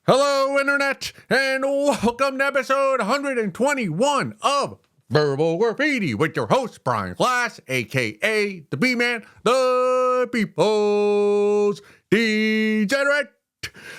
Hello, Internet, and welcome to episode 121 of Verbal Graffiti with your host, Brian Glass, aka the B-Man, the People's Degenerate.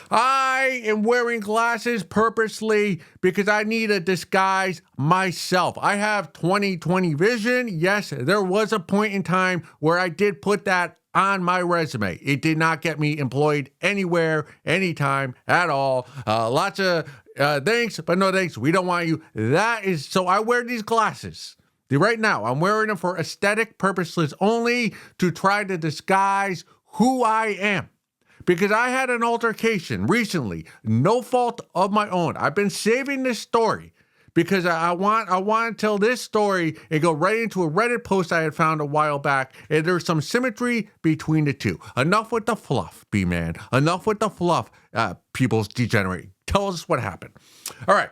I am wearing glasses purposely because I need to disguise myself. I have 20/20 vision. Yes, there was a point in time where I did put that on my resume. It did not get me employed anywhere, anytime at all. Lots of thanks, but no thanks. We don't want you. So I wear these glasses. Right now, I'm wearing them for aesthetic purposes only to try to disguise who I am. Because I had an altercation recently, no fault of my own. I've been saving this story because I want to tell this story and go right into a Reddit post I had found a while back, and there's some symmetry between the two. Enough with the fluff, B-Man. Enough with the fluff, People's Degenerate. Tell us what happened. All right.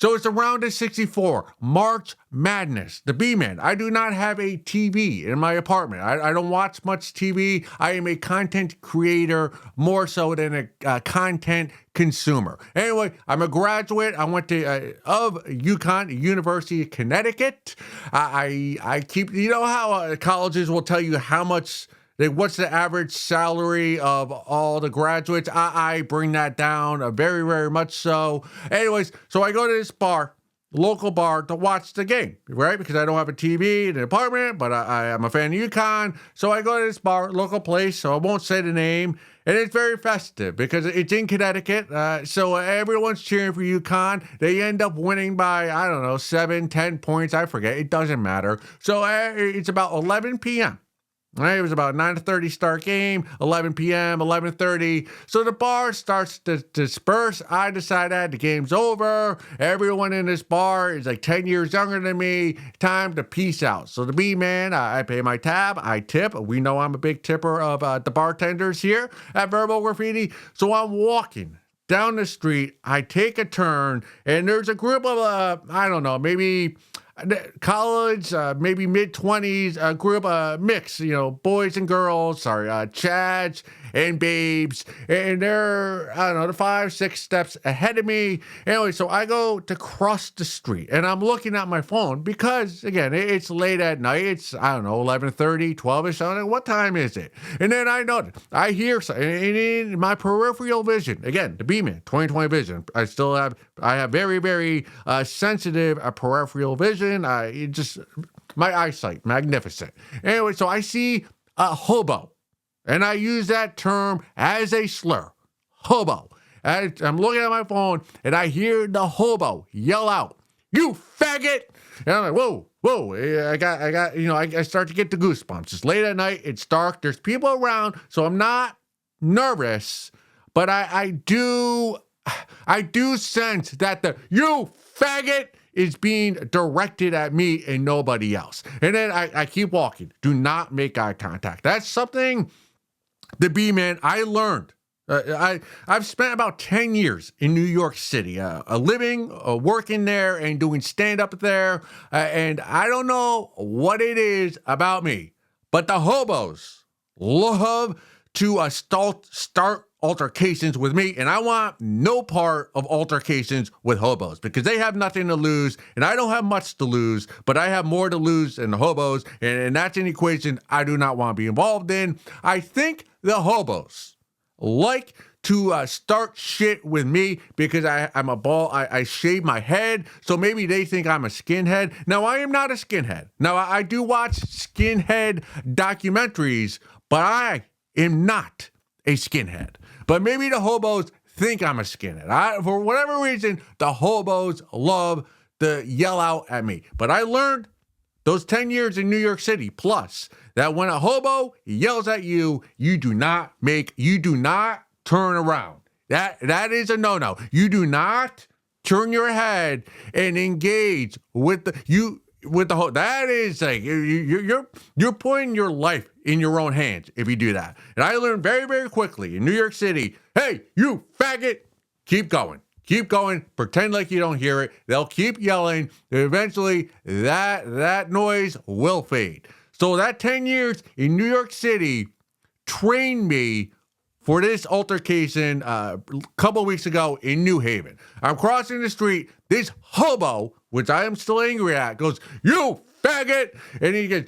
So it's around the 64, March Madness, the B-Man. I do not have a TV in my apartment. I don't watch much TV. I am a content creator more so than a content consumer. Anyway, I'm a graduate. I went to of UConn, University of Connecticut. I keep, you know how colleges will tell you how much, what's the average salary of all the graduates? I bring that down very, very much so. Anyways, so I go to this bar, local bar, to watch the game, right? Because I don't have a TV in the apartment, but I'm a fan of UConn. So I go to this bar, local place, so I won't say the name. And it's very festive because it's in Connecticut. So everyone's cheering for UConn. They end up winning by, 7, 10 points. I forget. It doesn't matter. So it's about 11 p.m. Right, it was about 9:30 start game, 11 p.m., 11:30. So the bar starts to disperse. I decide that the game's over. Everyone in this bar is like 10 years younger than me. Time to peace out. So the B-Man, I pay my tab. I tip. We know I'm a big tipper of the bartenders here at Verbal Graffiti. So I'm walking down the street. I take a turn, and there's a group of, maybe college, maybe mid-20s, group mix, boys and girls, chads and babes, and they're, they're 5, 6 steps ahead of me. Anyway, so I go to cross the street, and I'm looking at my phone because, again, it's late at night. It's, 11:30, 12-ish. I'm like, what time is it? And then I notice, I hear something, and in my peripheral vision, again, the B-Man, 20/20 vision, I have very, very sensitive peripheral vision. My eyesight, magnificent. Anyway, so I see a hobo, and I use that term as a slur, hobo. I'm looking at my phone, and I hear the hobo yell out, "You faggot!" And I'm like, whoa, I start to get the goosebumps. It's late at night, it's dark, there's people around, so I'm not nervous, but I do sense that the "you faggot" is being directed at me and nobody else. And then I keep walking. Do not make eye contact. That's something, the B-Man, I learned. I've spent about 10 years in New York City, living, working there, and doing stand-up there. And I don't know what it is about me, but the hobos love to start altercations with me, and I want no part of altercations with hobos because they have nothing to lose, and I don't have much to lose, but I have more to lose than the hobos, and that's an equation I do not want to be involved in. I think the hobos like to start shit with me because I'm a bald. I shave my head, so maybe they think I'm a skinhead. Now, I am not a skinhead. Now, I do watch skinhead documentaries, but I am not a skinhead. But maybe the hobos think I'm a skinhead. For whatever reason, the hobos love to yell out at me. But I learned those 10 years in New York City plus that when a hobo yells at you, you do not turn around. That is a no-no. You do not turn your head and engage with the whole. That is like you're putting your life in your own hands if you do that. And I learned very, very quickly in New York City, hey, you faggot, keep going, pretend like you don't hear it. They'll keep yelling. Eventually, that noise will fade. So that 10 years in New York City trained me for this altercation a couple weeks ago in New Haven. I'm crossing the street. This hobo, which I am still angry at, goes, "You faggot!" And he goes,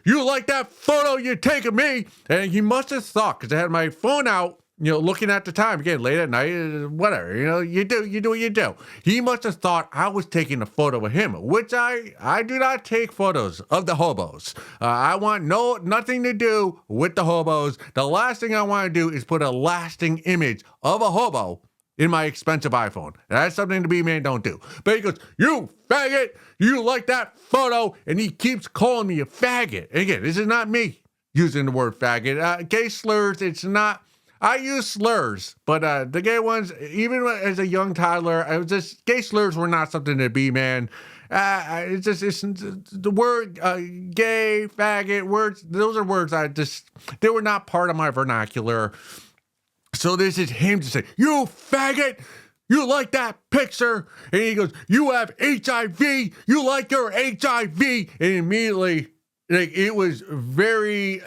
"You like that photo you take of me?" And he must have thought, because I had my phone out, looking at the time, again, late at night, whatever, you do what you do. He must have thought I was taking a photo of him, which I do not take photos of the hobos. I want nothing to do with the hobos. The last thing I want to do is put a lasting image of a hobo in my expensive iPhone. That's something the B-Man don't do. But he goes, "You faggot, you like that photo?" And he keeps calling me a faggot. And again, this is not me using the word faggot. Gay slurs, it's not. I use slurs, but the gay ones, even as a young toddler, gay slurs were not something to be, man. It's the word gay, faggot, words, those are words they were not part of my vernacular. So this is him to say, "You faggot, you like that picture?" And he goes, "You have HIV, you like your HIV?" And immediately, it was very...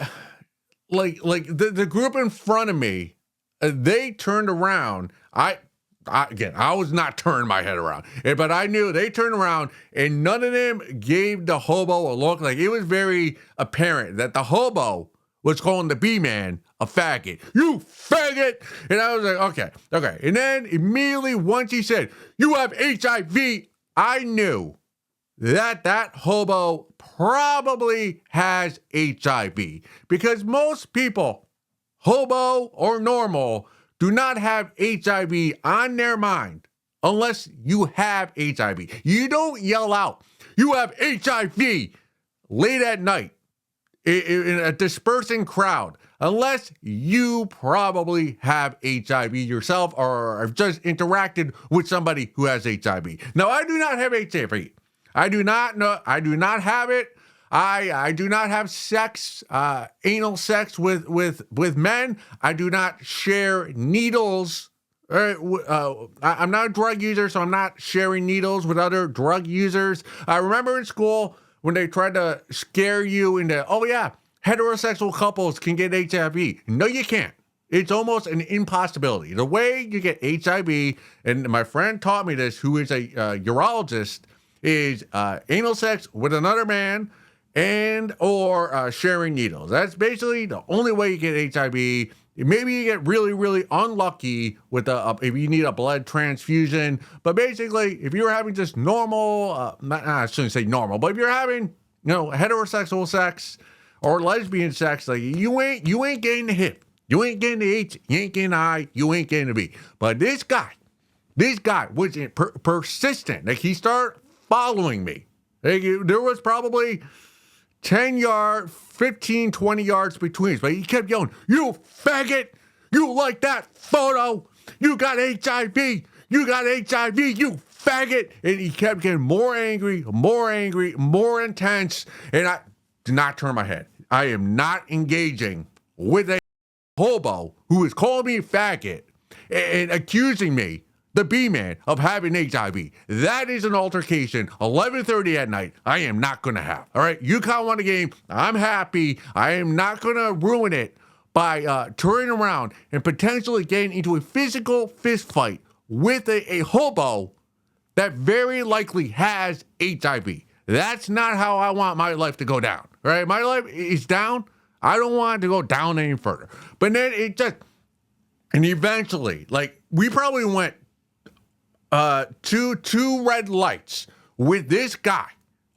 Like the group in front of me, they turned around. I was not turning my head around, but I knew they turned around, and none of them gave the hobo a look. Like, it was very apparent that the hobo was calling the B-Man a faggot. "You faggot!" And I was like, okay. And then immediately, once he said, "You have HIV," I knew that hobo probably has HIV, because most people, hobo or normal, do not have HIV on their mind unless you have HIV. You don't yell out, "You have HIV," late at night in a dispersing crowd unless you probably have HIV yourself or have just interacted with somebody who has HIV. Now, I do not have HIV. I do not have it. I do not have sex, anal sex with men. I do not share needles. I'm not a drug user, so I'm not sharing needles with other drug users. I remember in school when they tried to scare you into, "Oh yeah, heterosexual couples can get HIV." No, you can't. It's almost an impossibility. The way you get HIV, and my friend taught me this, who is a urologist, is anal sex with another man and or sharing needles. That's basically the only way you get HIV. Maybe you get really, really unlucky with if you need a blood transfusion. But basically, if you're having just normal, I shouldn't say normal, but if you're having heterosexual sex or lesbian sex, like you ain't getting the hip, you ain't getting the H, you ain't getting the I, you ain't getting the B. But this guy was persistent. Like, he started following me. Like, there was probably 10 yards, 15, 20 yards between us, but he kept yelling, "You faggot! You like that photo? You got HIV! You got HIV, you faggot!" And he kept getting more angry, more intense, and I did not turn my head. I am not engaging with a hobo who is calling me a faggot and accusing me, the B-Man, of having HIV. That is an altercation, 11:30 at night, I am not going to have. All right, UConn won the game. I'm happy. I am not going to ruin it by turning around and potentially getting into a physical fist fight with a hobo that very likely has HIV. That's not how I want my life to go down. All right, my life is down. I don't want it to go down any further. But then and eventually, like, we probably went two red lights with this guy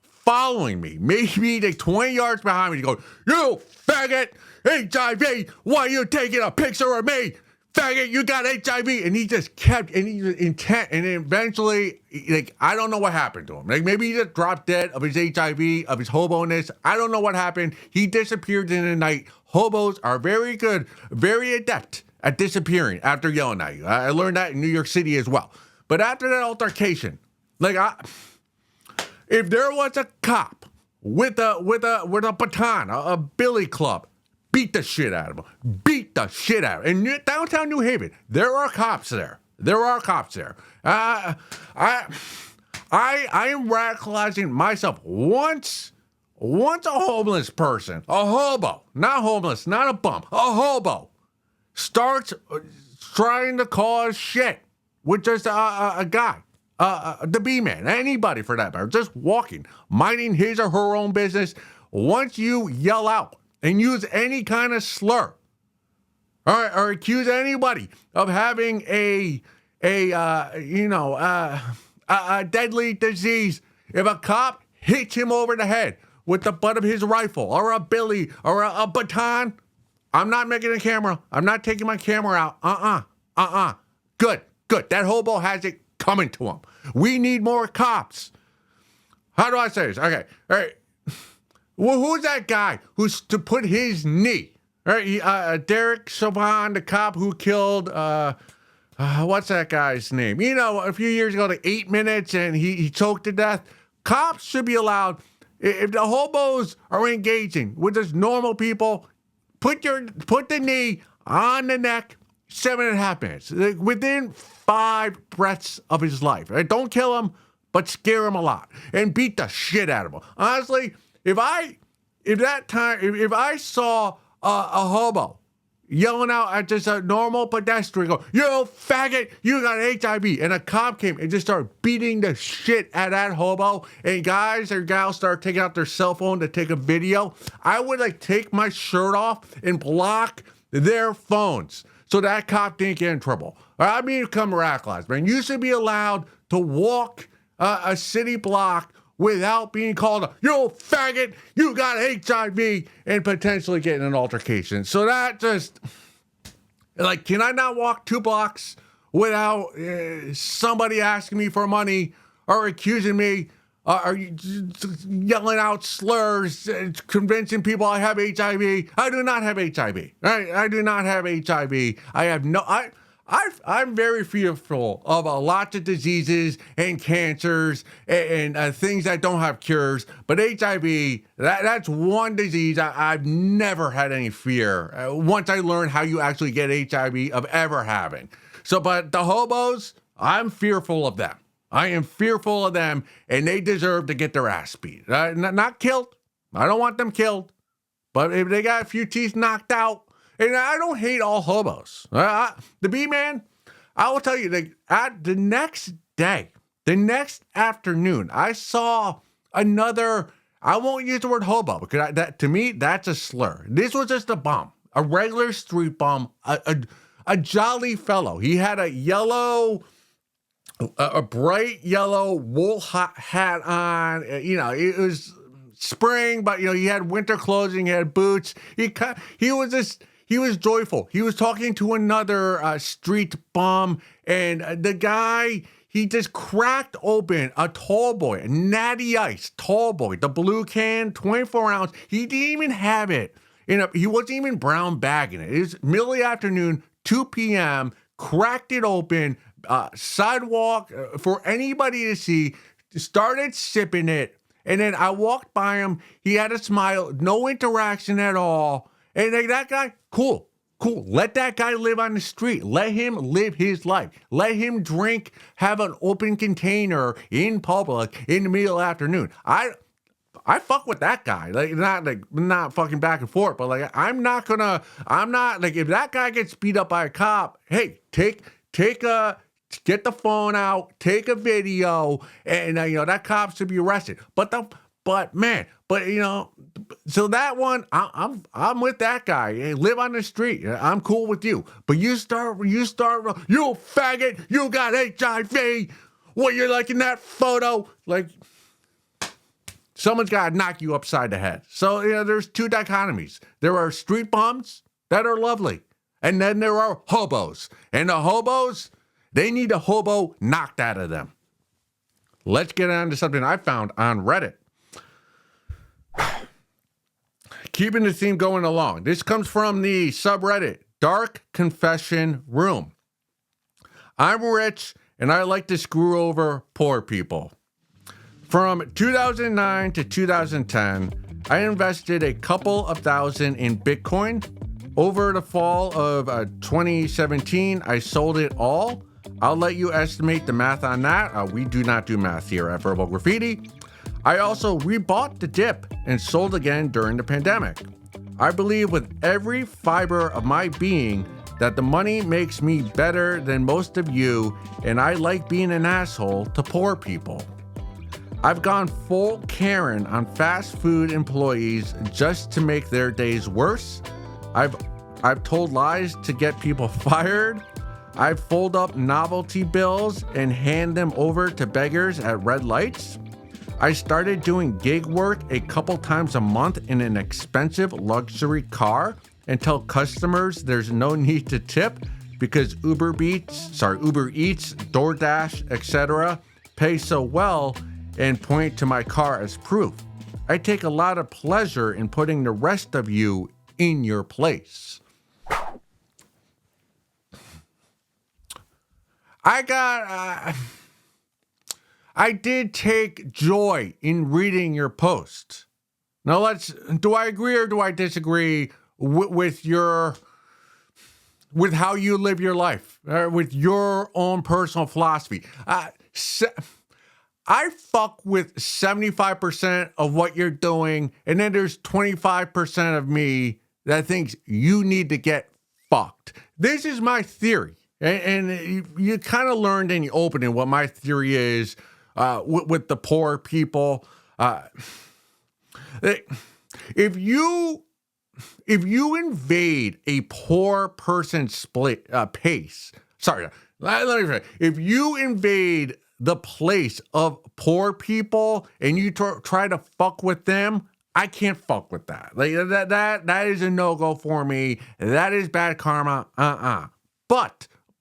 following me, maybe like 20 yards behind me, going, "You faggot, HIV, why are you taking a picture of me? Faggot, you got HIV." And he just kept, and he was intent, and eventually, like, I don't know what happened to him. Like, maybe he just dropped dead of his HIV, of his hobo-ness. I don't know what happened. He disappeared in the night. Hobos are very good, very adept at disappearing after yelling at you. I learned that in New York City as well. But after that altercation, like, if there was a cop with a baton, a billy club, beat the shit out of him. Beat the shit out of him. In downtown New Haven, there are cops there. I am radicalizing myself. Once a homeless person, a hobo, not homeless, not a bum, a hobo, starts trying to cause shit with just a guy, the B-man, anybody for that matter, just walking, minding his or her own business. Once you yell out and use any kind of slur, or accuse anybody of having a deadly disease, if a cop hits him over the head with the butt of his rifle or a billy or a baton, I'm not making a camera. I'm not taking my camera out. Good. That hobo has it coming to him. We need more cops. How do I say this? Okay. All right. Well, who's that guy who's to put his knee? All right. Derek Chauvin, the cop who killed, what's that guy's name? You know, a few years ago, like 8 minutes, and he choked to death. Cops should be allowed, if the hobos are engaging with just normal people, put the knee on the neck, 7.5 minutes, like within 5 breaths of his life. Right? Don't kill him, but scare him a lot and beat the shit out of him. Honestly, if I saw a hobo yelling out at just a normal pedestrian, go, "You faggot, you got HIV," and a cop came and just started beating the shit out of that hobo, and guys or gals start taking out their cell phone to take a video, I would take my shirt off and block their phones so that cop didn't get in trouble. I mean, come radicalized, man. You should be allowed to walk a city block without being called "you faggot, you got HIV," and potentially getting an altercation. So that just, can I not walk 2 blocks without somebody asking me for money or accusing me or yelling out slurs, convincing people I have HIV? I do not have HIV. I do not have HIV. I'm very fearful of a lot of diseases and cancers and things that don't have cures. But HIV, that's one disease I've never had any fear once I learned how you actually get HIV of ever having. So, but the hobos, I'm fearful of them. I am fearful of them, and they deserve to get their ass beat. Not killed. I don't want them killed. But if they got a few teeth knocked out, and I don't hate all hobos. The B-man, I will tell you, at the next day, the next afternoon, I saw another, I won't use the word hobo, because to me, that's a slur. This was just a bum, a regular street bum, a jolly fellow. He had a bright yellow wool hat on. It was spring, but, he had winter clothing, he had boots. He was joyful. He was talking to another street bum, and the guy, he just cracked open a tall boy, a Natty Ice tall boy, the blue can, 24 ounce. He didn't even have it. He wasn't even brown bagging it. It was middle of the afternoon, 2 p.m., cracked it open, sidewalk for anybody to see, started sipping it, and then I walked by him. He had a smile, no interaction at all. And that guy, cool. Let that guy live on the street. Let him live his life. Let him drink, have an open container in public in the middle of the afternoon. I fuck with that guy. Not fucking back and forth, but if that guy gets beat up by a cop, hey, get the phone out, take a video, and that cop should be arrested. So that one, I'm with that guy. Hey, live on the street. I'm cool with you. But you start, you faggot, you got HIV. What, you're in that photo? Someone's got to knock you upside the head. So, there's 2 dichotomies. There are street bums that are lovely. And then there are hobos. And the hobos, they need a hobo knocked out of them. Let's get on to something I found on Reddit. Keeping the theme going along. This comes from the subreddit, Dark Confession Room. I'm rich and I like to screw over poor people. From 2009 to 2010, I invested a couple of thousand in Bitcoin. Over the fall of 2017, I sold it all. I'll let you estimate the math on that. We do not do math here at Verbal Graffiti. I also rebought the dip and sold again during the pandemic. I believe with every fiber of my being that the money makes me better than most of you, and I like being an asshole to poor people. I've gone full Karen on fast food employees just to make their days worse. I've told lies to get people fired. I fold up novelty bills and hand them over to beggars at red lights. I started doing gig work a couple times a month in an expensive luxury car and tell customers there's no need to tip because Uber Eats, DoorDash, etc. pay so well, and point to my car as proof. I take a lot of pleasure in putting the rest of you in your place. I did take joy in reading your post. Now do I agree or do I disagree with how you live your life, with your own personal philosophy? I fuck with 75% of what you're doing, and then there's 25% of me that thinks you need to get fucked. This is my theory. And you kind of learned in the opening what my theory is with the poor people. If you invade a poor person's pace, if you invade the place of poor people and you try to fuck with them, I can't fuck with that. Like that is a no-go for me. That is bad karma.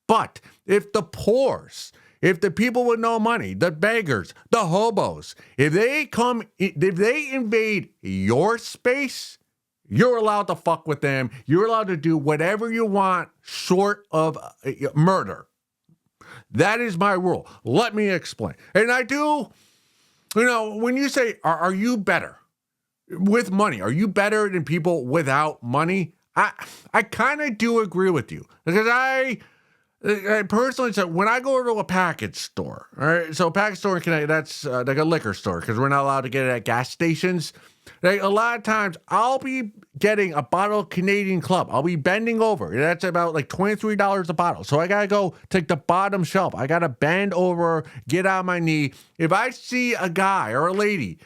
But if the poors, if the people with no money, the beggars, the hobos, if they invade your space, you're allowed to fuck with them. You're allowed to do whatever you want short of murder. That is my rule. Let me explain. And I do, when you say, are you better with money? Are you better than people without money? I kind of do agree with you, because I personally said, when I go to a package store, all right, so a package store in Connecticut, that's like a liquor store, because we're not allowed to get it at gas stations. Like a lot of times, I'll be getting a bottle of Canadian Club. I'll be bending over. That's about like $23 a bottle. So I got to go take the bottom shelf. I got to bend over, get on my knee. If I see a guy or a lady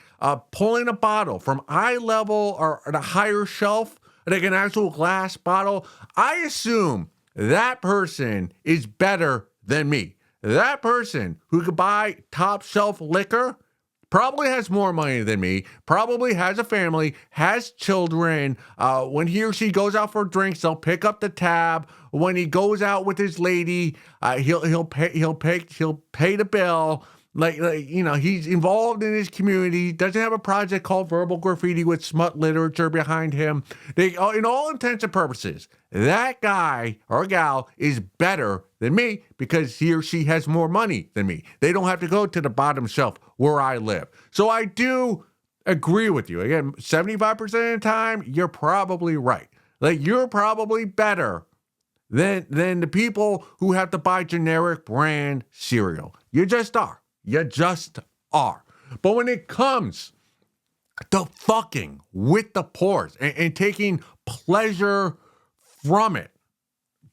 pulling a bottle from eye level or the higher shelf, like an actual glass bottle, I assume that person is better than me. That person who could buy top shelf liquor probably has more money than me, probably has a family, has children. When he or she goes out for drinks, they'll pick up the tab. When he goes out with his lady, he'll pay the bill. He's involved in his community, doesn't have a project called Verbal Graffiti with smut literature behind him. In all intents and purposes, that guy or gal is better than me because he or she has more money than me. They don't have to go to the bottom shelf where I live. So I do agree with you. Again, 75% of the time, you're probably right. Like, you're probably better than the people who have to buy generic brand cereal. You just are. You just are. But when it comes to fucking with the poors and taking pleasure from it,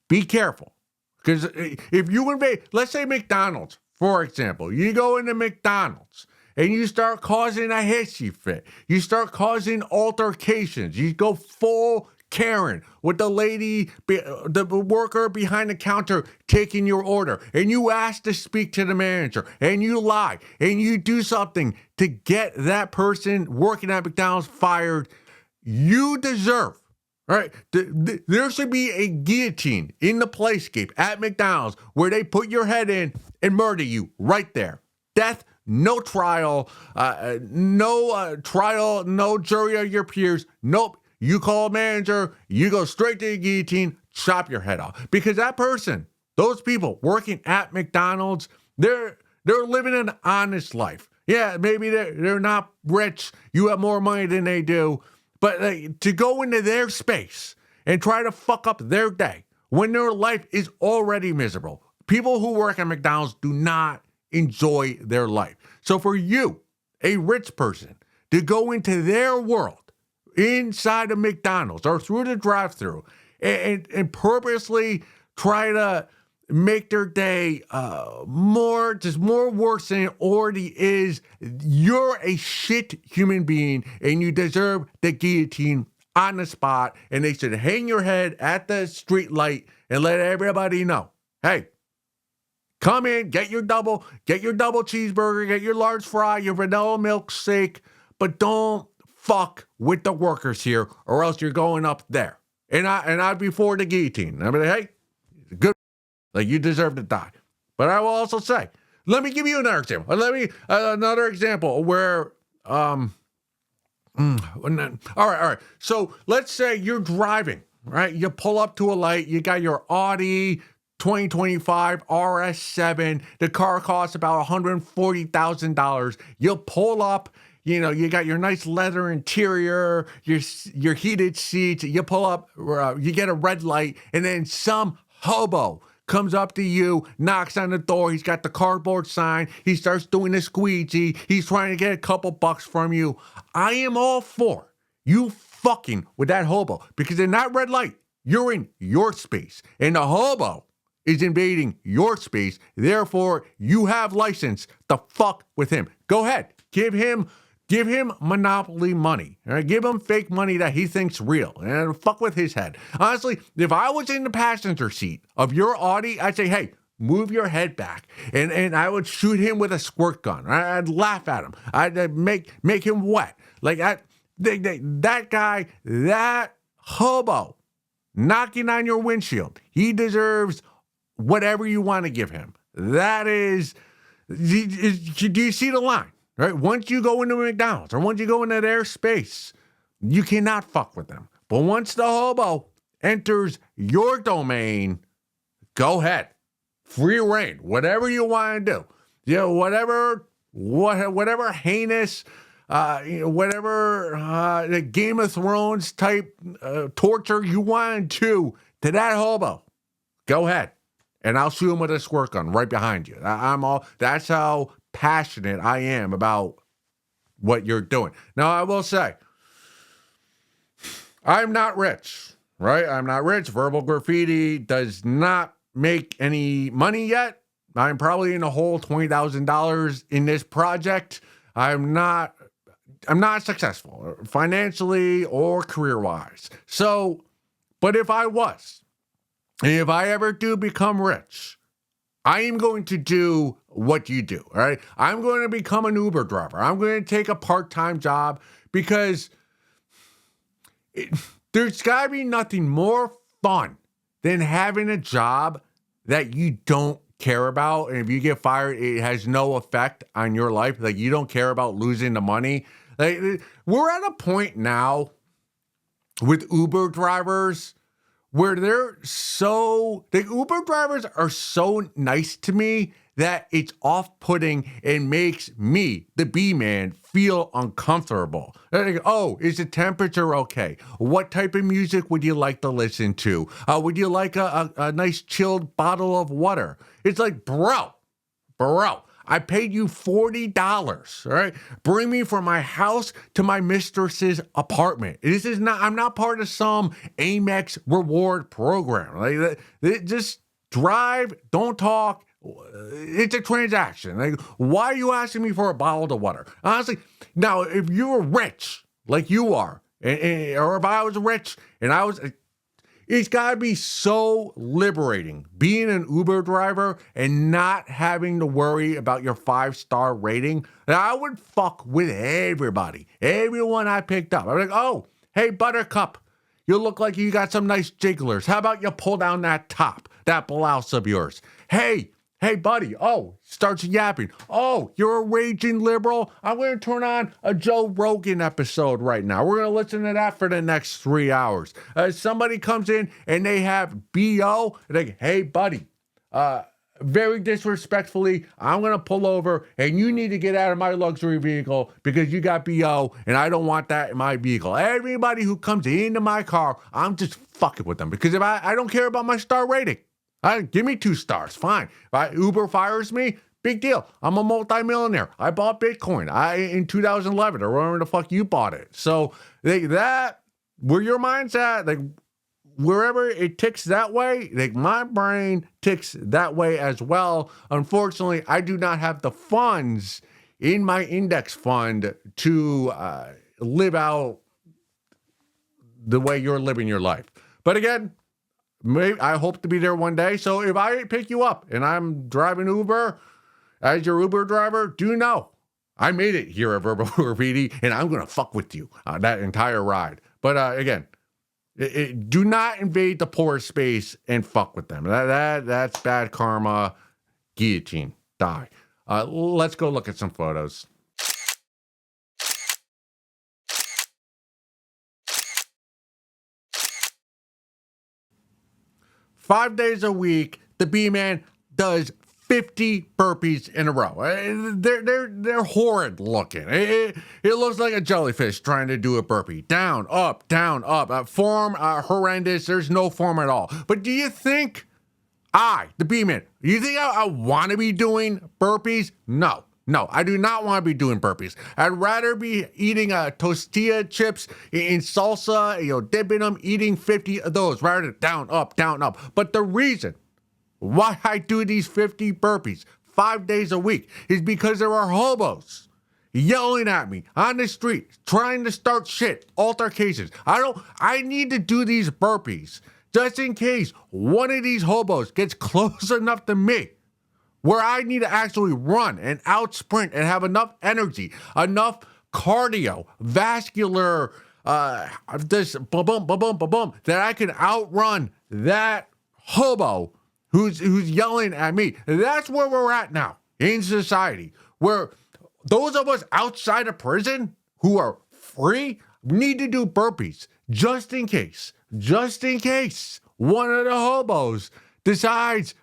be careful. Because if you invade, let's say McDonald's, for example, you go into McDonald's and you start causing a hissy fit. You start causing altercations. You go full Karen with the lady, the worker behind the counter taking your order, and you ask to speak to the manager, and you lie, and you do something to get that person working at McDonald's fired. You deserve, right? There should be a guillotine in the playscape at McDonald's where they put your head in and murder you right there. Death, no trial, no jury of your peers. Nope. You call a manager, you go straight to the guillotine, chop your head off. Because that person, those people working at McDonald's, they're living an honest life. Yeah, maybe they're not rich. You have more money than they do. But to go into their space and try to fuck up their day when their life is already miserable. People who work at McDonald's do not enjoy their life. So for you, a rich person, to go into their world, inside of McDonald's or through the drive-thru and purposely try to make their day more worse than it already is. You're a shit human being, and you deserve the guillotine on the spot, and they should hang your head at the street light and let everybody know, hey, come in, get your double cheeseburger, get your large fry, your vanilla milkshake, but don't fuck with the workers here, or else you're going up there. And I'd be for the guillotine. I'd be like, hey, good, like you deserve to die. But I will also say, let me give you another example. Another example where all right. So let's say you're driving, right? You pull up to a light, you got your Audi 2025 RS7. The car costs about $140,000. You pull up, you got your nice leather interior, your heated seats. You pull up, you get a red light, and then some hobo comes up to you, knocks on the door. He's got the cardboard sign. He starts doing the squeegee. He's trying to get a couple bucks from you. I am all for you fucking with that hobo, because in that red light, you're in your space, and the hobo is invading your space. Therefore, you have license to fuck with him. Go ahead. Give him monopoly money. All right? Give him fake money that he thinks real, and fuck with his head. Honestly, if I was in the passenger seat of your Audi, I'd say, hey, move your head back, and I would shoot him with a squirt gun. I'd laugh at him. I'd make him wet. Like that guy, that hobo knocking on your windshield, he deserves whatever you want to give him. That is, do you see the line? Right? Once you go into McDonald's or once you go into their space, you cannot fuck with them. But once the hobo enters your domain, go ahead. Free reign. Whatever you want to do. Whatever heinous, whatever the Game of Thrones type torture you want to that hobo, go ahead. And I'll shoot him with a squirt gun right behind you. That's how passionate I am about what you're doing. Now, I will say, I'm not rich, right? I'm not rich. Verbal Graffiti does not make any money yet. I'm probably in a hole $20,000 in this project. I'm not successful financially or career-wise. So, but if I was, and if I ever do become rich, I am going to do what you do, all right? I'm going to become an Uber driver. I'm going to take a part-time job, because there's got to be nothing more fun than having a job that you don't care about. And if you get fired, it has no effect on your life. Like, you don't care about losing the money. Like, we're at a point now with Uber drivers where the Uber drivers are so nice to me that it's off-putting and makes me, the B-man, feel uncomfortable. Like, oh, is the temperature okay? What type of music would you like to listen to? Would you like a nice chilled bottle of water? It's like, bro, I paid you $40, all right? Bring me from my house to my mistress's apartment. I'm not part of some Amex reward program. Like, just drive, don't talk. It's a transaction. Like, why are you asking me for a bottle of water? Honestly, now, if you were rich, like you are, or if I was rich and I was... It's got to be so liberating being an Uber driver and not having to worry about your 5-star rating. And I would fuck with everybody, everyone I picked up. I'm like, oh, hey, Buttercup, you look like you got some nice jigglers. How about you pull down that top, that blouse of yours? Hey, buddy. Oh, starts yapping. Oh, you're a raging liberal? I'm going to turn on a Joe Rogan episode right now. We're going to listen to that for the next 3 hours. Somebody comes in and they have BO. Like, hey, buddy, very disrespectfully, I'm going to pull over and you need to get out of my luxury vehicle because you got BO and I don't want that in my vehicle. Everybody who comes into my car, I'm just fucking with them because if I don't care about my star rating. Give me 2 stars, fine. If Uber fires me, big deal. I'm a multimillionaire. I bought Bitcoin in 2011 or wherever the fuck you bought it. So where your mind's at, like wherever it ticks that way, like my brain ticks that way as well. Unfortunately, I do not have the funds in my index fund to live out the way you're living your life. But again, maybe I hope to be there one day. So if I pick you up and I'm driving Uber as your Uber driver, do know I made it here at Verbal Graffiti, and I'm gonna fuck with you that entire ride. But again, do not invade the poor space and fuck with them. That's bad karma. Guillotine, die. Let's go look at some photos. Five days a week, the B-Man does 50 burpees in a row. They're horrid looking. It looks like a jellyfish trying to do a burpee. Down, up, form horrendous. There's no form at all. But do you think the B-Man, do you think I want to be doing burpees? No, I do not want to be doing burpees. I'd rather be eating tortilla chips in salsa, dipping them, eating 50 of those rather than down, up. But the reason why I do these 50 burpees 5 days a week is because there are hobos yelling at me on the street, trying to start shit, altercations. I need to do these burpees just in case one of these hobos gets close enough to me where I need to actually run and out sprint and have enough energy, enough cardio, vascular, this boom, that I can outrun that hobo who's yelling at me. That's where we're at now in society, where those of us outside of prison who are free need to do burpees just in case one of the hobos decides,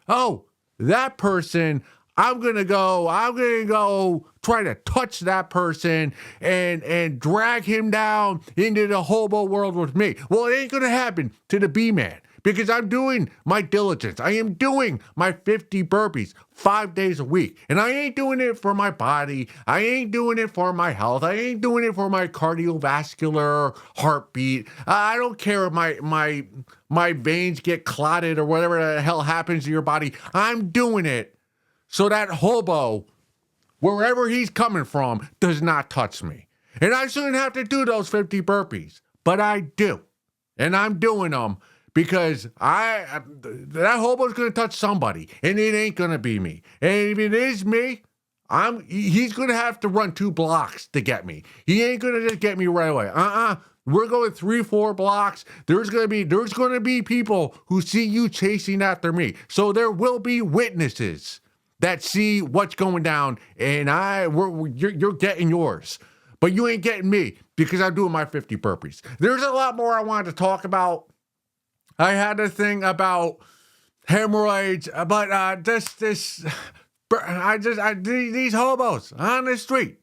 that person, I'm gonna go try to touch that person and drag him down into the hobo world with me. Well, it ain't gonna happen to the B-Man because I'm doing my diligence. I am doing my 50 burpees 5 days a week. And I ain't doing it for my body. I ain't doing it for my health. I ain't doing it for my cardiovascular heartbeat. I don't care if my veins get clotted or whatever the hell happens to your body. I'm doing it so that hobo, wherever he's coming from, does not touch me. And I shouldn't have to do those 50 burpees, but I do. And I'm doing them because that hobo's gonna touch somebody, and it ain't gonna be me. And if it is me, he's gonna have to run 2 blocks to get me. He ain't gonna just get me right away. We're going 3-4 blocks. There's gonna be people who see you chasing after me. So there will be witnesses that see what's going down, and you're getting yours. But you ain't getting me because I'm doing my 50 burpees. There's a lot more I wanted to talk about. I had a thing about hemorrhoids, but these hobos on the street,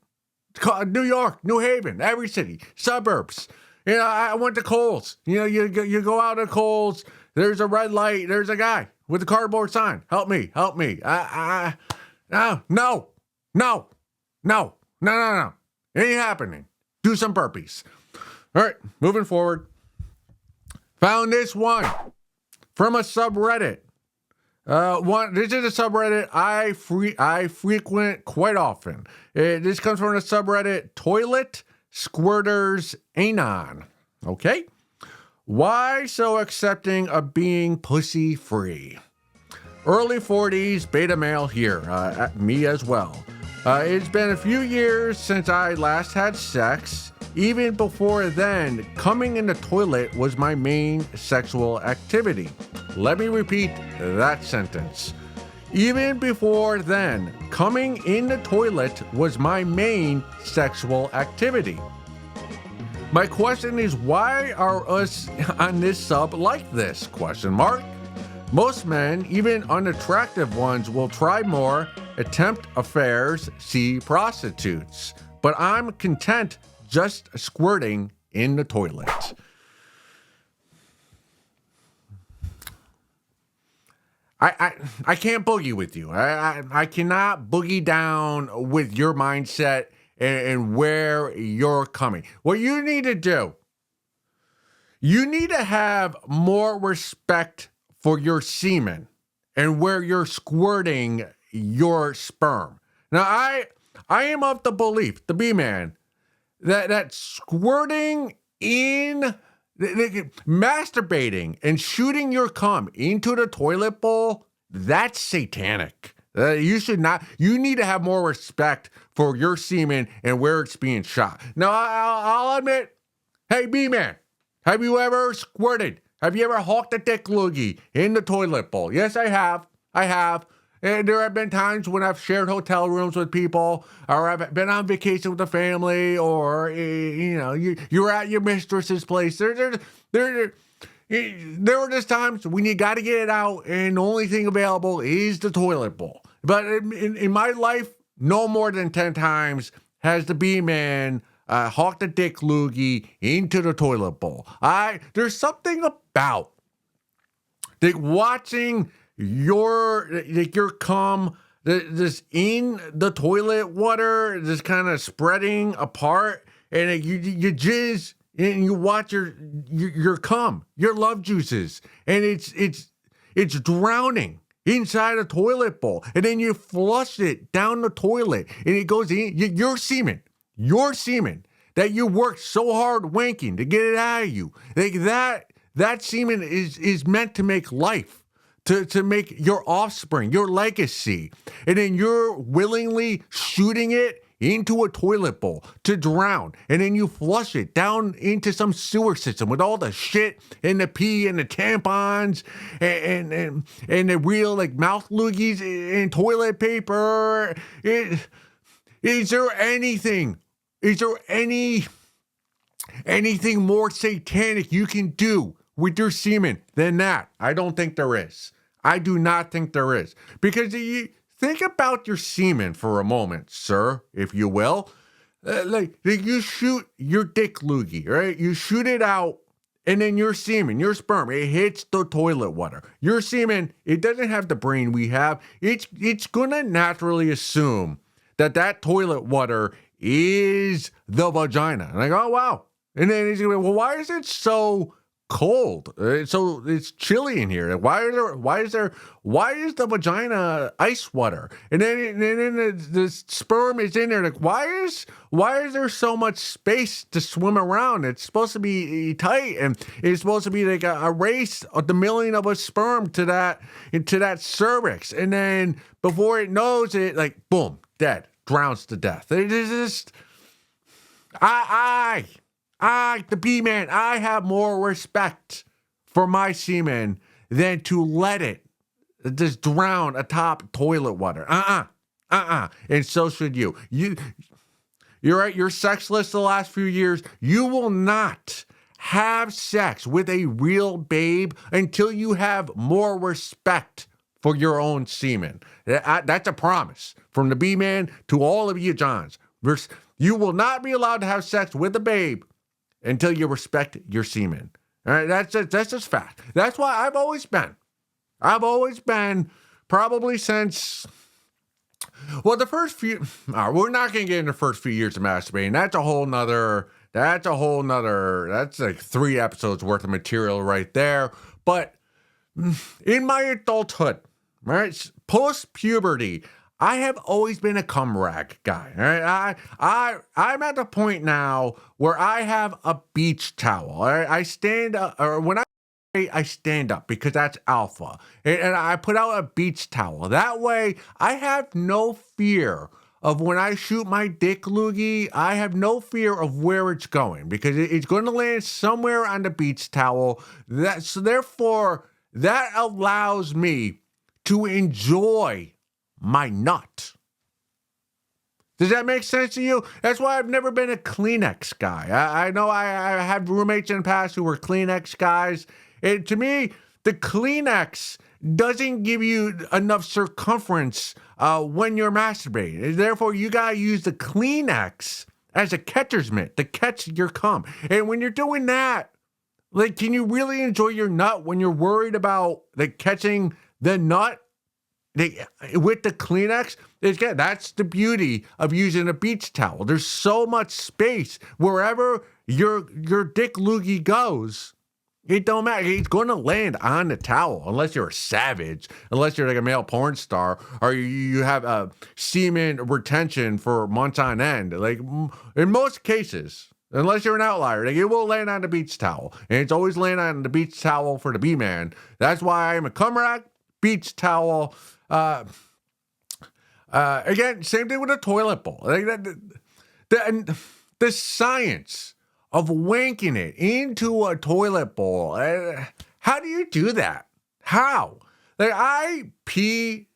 New York, New Haven, every city, suburbs. I went to Kohl's. You go out to Kohl's. There's a red light. There's a guy with a cardboard sign. Help me. No. Ain't happening. Do some burpees. All right, moving forward. Found this one from a subreddit. This is a subreddit I frequent quite often. This comes from the subreddit Toilet Squirters Anon. Okay? Why so accepting of being pussy free? Early 40s, beta male here. Me as well. It's been a few years since I last had sex. Even before then, coming in the toilet was my main sexual activity. Let me repeat that sentence. Even before then, coming in the toilet was my main sexual activity. My question is, why are us on this sub like this? ? Most men, even unattractive ones, will try more, attempt affairs, see prostitutes. But I'm content just squirting in the toilet. I can't boogie with you. I cannot boogie down with your mindset and where you're coming. What you need to do You need to have more respect for your semen and where you're squirting your sperm. Now, I am of the belief, the B-man, that squirting in, masturbating and shooting your cum into the toilet bowl, that's satanic. You should not. You need to have more respect for your semen and where it's being shot. Now, I'll admit, hey, B-man, have you ever squirted? Have you ever hawked a dick loogie in the toilet bowl? Yes, I have. I have. And there have been times when I've shared hotel rooms with people, or I've been on vacation with the family, or you're at your mistress's place. There were just times when you got to get it out, and the only thing available is the toilet bowl. But in my life, no more than 10 times has the B-man hawked a dick loogie into the toilet bowl. There's something about watching your cum this in the toilet water, just kind of spreading apart, and you jizz and you watch your cum, your love juices, and it's drowning inside a toilet bowl, and then you flush it down the toilet, and it goes in your semen that you worked so hard wanking to get it out of you. Like that semen is meant to make life, to make your offspring, your legacy. And then you're willingly shooting it into a toilet bowl to drown. And then you flush it down into some sewer system with all the shit and the pee and the tampons and the real mouth loogies and toilet paper. Is there anything more satanic you can do with your semen than that? I don't think there is. I do not think there is. Because you think about your semen for a moment, sir, if you will. You shoot your dick loogie, right? You shoot it out, and then your semen, your sperm, it hits the toilet water. Your semen, it doesn't have the brain we have. It's gonna naturally assume that toilet water is the vagina. And I go, oh, wow. And then he's going, well, why is it so cold? So it's chilly in here. Why is the vagina ice water? And then the sperm is in there. Like, why is there so much space to swim around? It's supposed to be tight, and it's supposed to be like a race of the milling of a sperm into that cervix. And then before it knows it, boom, dead, drowns to death. It is just, the B-man, I have more respect for my semen than to let it just drown atop toilet water. And so should you. You're right, you're sexless the last few years. You will not have sex with a real babe until you have more respect for your own semen. That's a promise from the B-man to all of you Johns. You will not be allowed to have sex with a babe until you respect your semen. All right, that's just fact. That's why I've always been probably since, well, the first few, we're not going to get into the first few years of masturbating. That's like 3 episodes worth of material right there. But in my adulthood, right, post-puberty, I have always been a cum rag guy. Right? I'm at the point now where I have a beach towel. All right? I stand up, or when I stand up because that's alpha. And I put out a beach towel. That way, I have no fear of when I shoot my dick loogie. I have no fear of where it's going because it's going to land somewhere on the beach towel. So therefore, that allows me to enjoy my nut. Does that make sense to you? That's why I've never been a Kleenex guy. I know I have roommates in the past who were Kleenex guys. And to me, the Kleenex doesn't give you enough circumference when you're masturbating. Therefore, you gotta use the Kleenex as a catcher's mitt to catch your cum. And when you're doing that, can you really enjoy your nut when you're worried about catching the nut with the Kleenex? That's the beauty of using a beach towel. There's so much space wherever your dick loogie goes. It don't matter. It's going to land on the towel unless you're a savage, unless you're like a male porn star, or you have semen retention for months on end. Like in most cases, unless you're an outlier, like it will land on the beach towel, and it's always land on the beach towel for the B-man. That's why I'm a cum rack, beach towel. Again, same thing with a toilet bowl. Like the science of wanking it into a toilet bowl. How do you do that? How? Like I pee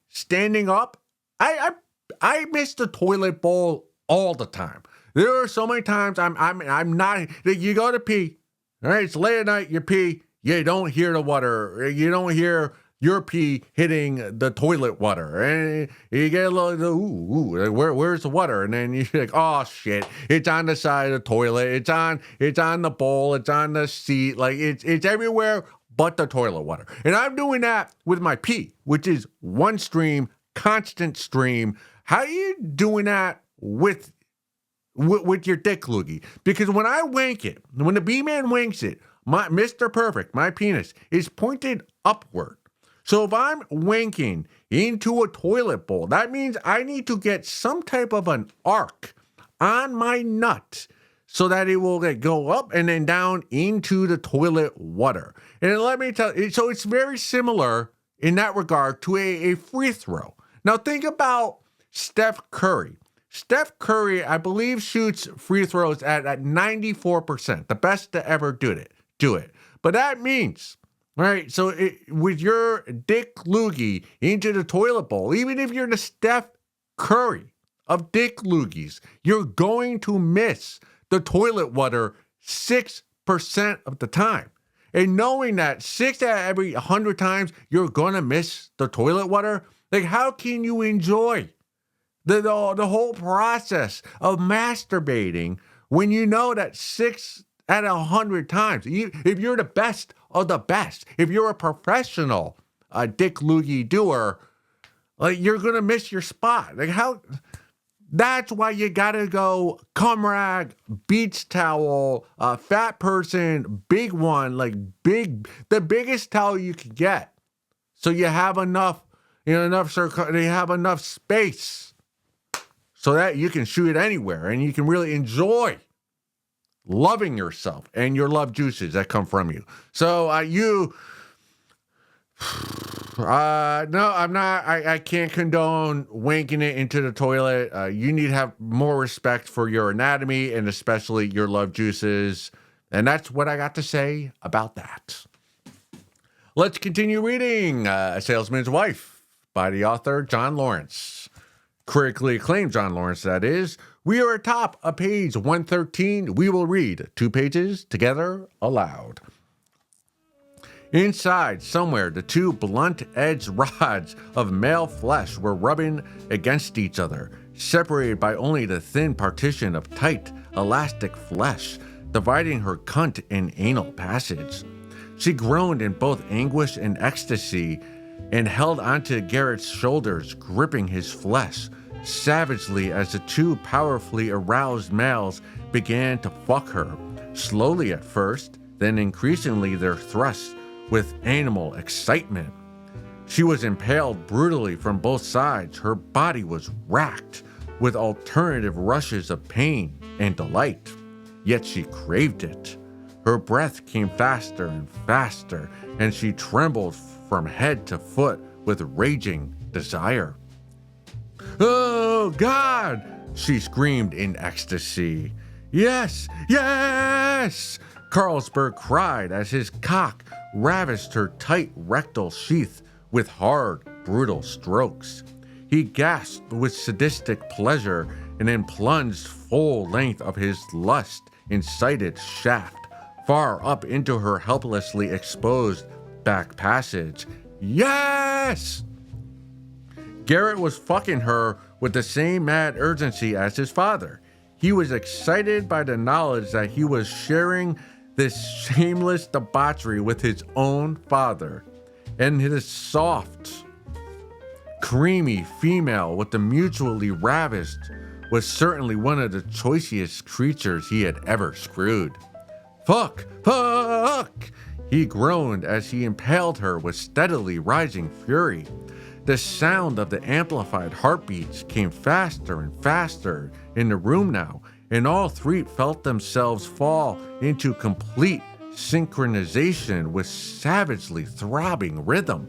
standing up. I miss the toilet bowl all the time. There are so many times I'm not. Like you go to pee. All right, it's late at night. You pee. You don't hear the water. You don't hear your pee hitting the toilet water, and you get a little where's the water? And then you're like, oh shit, it's on the side of the toilet, it's on the bowl, it's on the seat, like it's everywhere but the toilet water. And I'm doing that with my pee, which is one stream, constant stream. How are you doing that with your dick loogie? Because when I wank it, when the B-man wanks it, my Mr. Perfect, my penis is pointed upward. So if I'm wanking into a toilet bowl, that means I need to get some type of an arc on my nut so that it will go up and then down into the toilet water. And let me tell you, so it's very similar in that regard to a free throw. Now think about Steph Curry. Steph Curry, I believe, shoots free throws at 94%, the best to ever do it. But that means... Right, so with your dick loogie into the toilet bowl, even if you're the Steph Curry of dick loogies, you're going to miss the toilet water 6% of the time. And knowing that 6 out of every 100 times you're going to miss the toilet water, like how can you enjoy the whole process of masturbating when you know that 6 out of 100 times, if you're the best of the best, if you're a professional dick loogie doer, like you're gonna miss your spot. Like how? That's why you gotta go cum rag, beach towel, fat person, big one, like the biggest towel you can get, so you have enough, you have enough space, so that you can shoot it anywhere and you can really enjoy loving yourself and your love juices that come from you. So no, I'm not. I can't condone wanking it into the toilet. You need to have more respect for your anatomy and especially your love juices. And that's what I got to say about that. Let's continue reading A Salesman's Wife by the author John Lawrence. Critically acclaimed John Lawrence, that is. We are atop of page 113. We will read 2 pages together aloud. Inside, somewhere, the 2 blunt-edged rods of male flesh were rubbing against each other, separated by only the thin partition of tight, elastic flesh, dividing her cunt in anal passage. She groaned in both anguish and ecstasy, and held onto Garrett's shoulders, gripping his flesh savagely as the 2 powerfully aroused males began to fuck her, slowly at first, then increasingly their thrusts with animal excitement. She was impaled brutally from both sides. Her body was racked with alternative rushes of pain and delight, yet she craved it. Her breath came faster and faster, and she trembled from head to foot with raging desire. "Oh, God!" she screamed in ecstasy. "Yes, yes!" Carlsberg cried as his cock ravished her tight rectal sheath with hard, brutal strokes. He gasped with sadistic pleasure and then plunged full length of his lust-incited shaft far up into her helplessly exposed back passage. Yes! Garrett was fucking her with the same mad urgency as his father. He was excited by the knowledge that he was sharing this shameless debauchery with his own father, and his soft, creamy female with the mutually ravished was certainly one of the choicest creatures he had ever screwed. Fuck! Fuck! He groaned as he impaled her with steadily rising fury. The sound of the amplified heartbeats came faster and faster in the room now, and all three felt themselves fall into complete synchronization with savagely throbbing rhythm.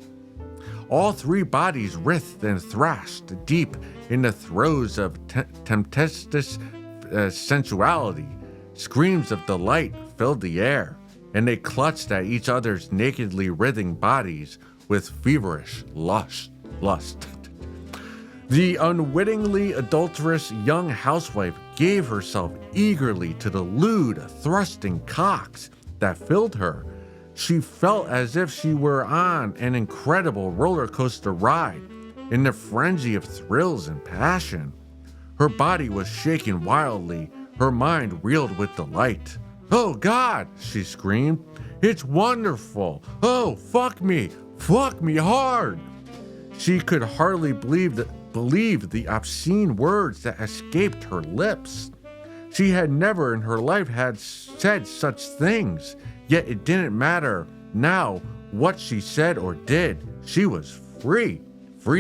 All three bodies writhed and thrashed deep in the throes of tempestuous sensuality. Screams of delight filled the air, and they clutched at each other's nakedly writhing bodies with feverish lust. The unwittingly adulterous young housewife gave herself eagerly to the lewd, thrusting cocks that filled her. She felt as if she were on an incredible roller coaster ride, in the frenzy of thrills and passion. Her body was shaking wildly, her mind reeled with delight. "Oh God," she screamed, "it's wonderful! Oh, fuck me hard!" She could hardly believe the obscene words that escaped her lips. She had never in her life had said such things, yet it didn't matter now what she said or did. She was free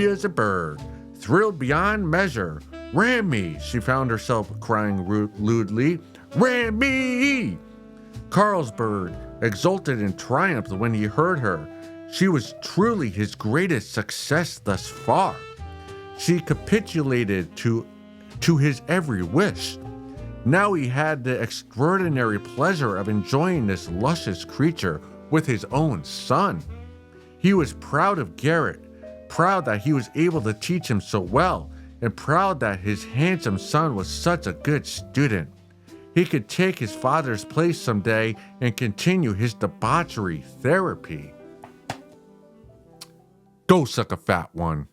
as a bird, thrilled beyond measure. "Ram me," she found herself crying lewdly. "Ram me!" Carlsberg exulted and triumphed when he heard her. She was truly his greatest success thus far. She capitulated to his every wish. Now he had the extraordinary pleasure of enjoying this luscious creature with his own son. He was proud of Garrett, proud that he was able to teach him so well, and proud that his handsome son was such a good student. He could take his father's place someday and continue his debauchery therapy. Go suck a fat one.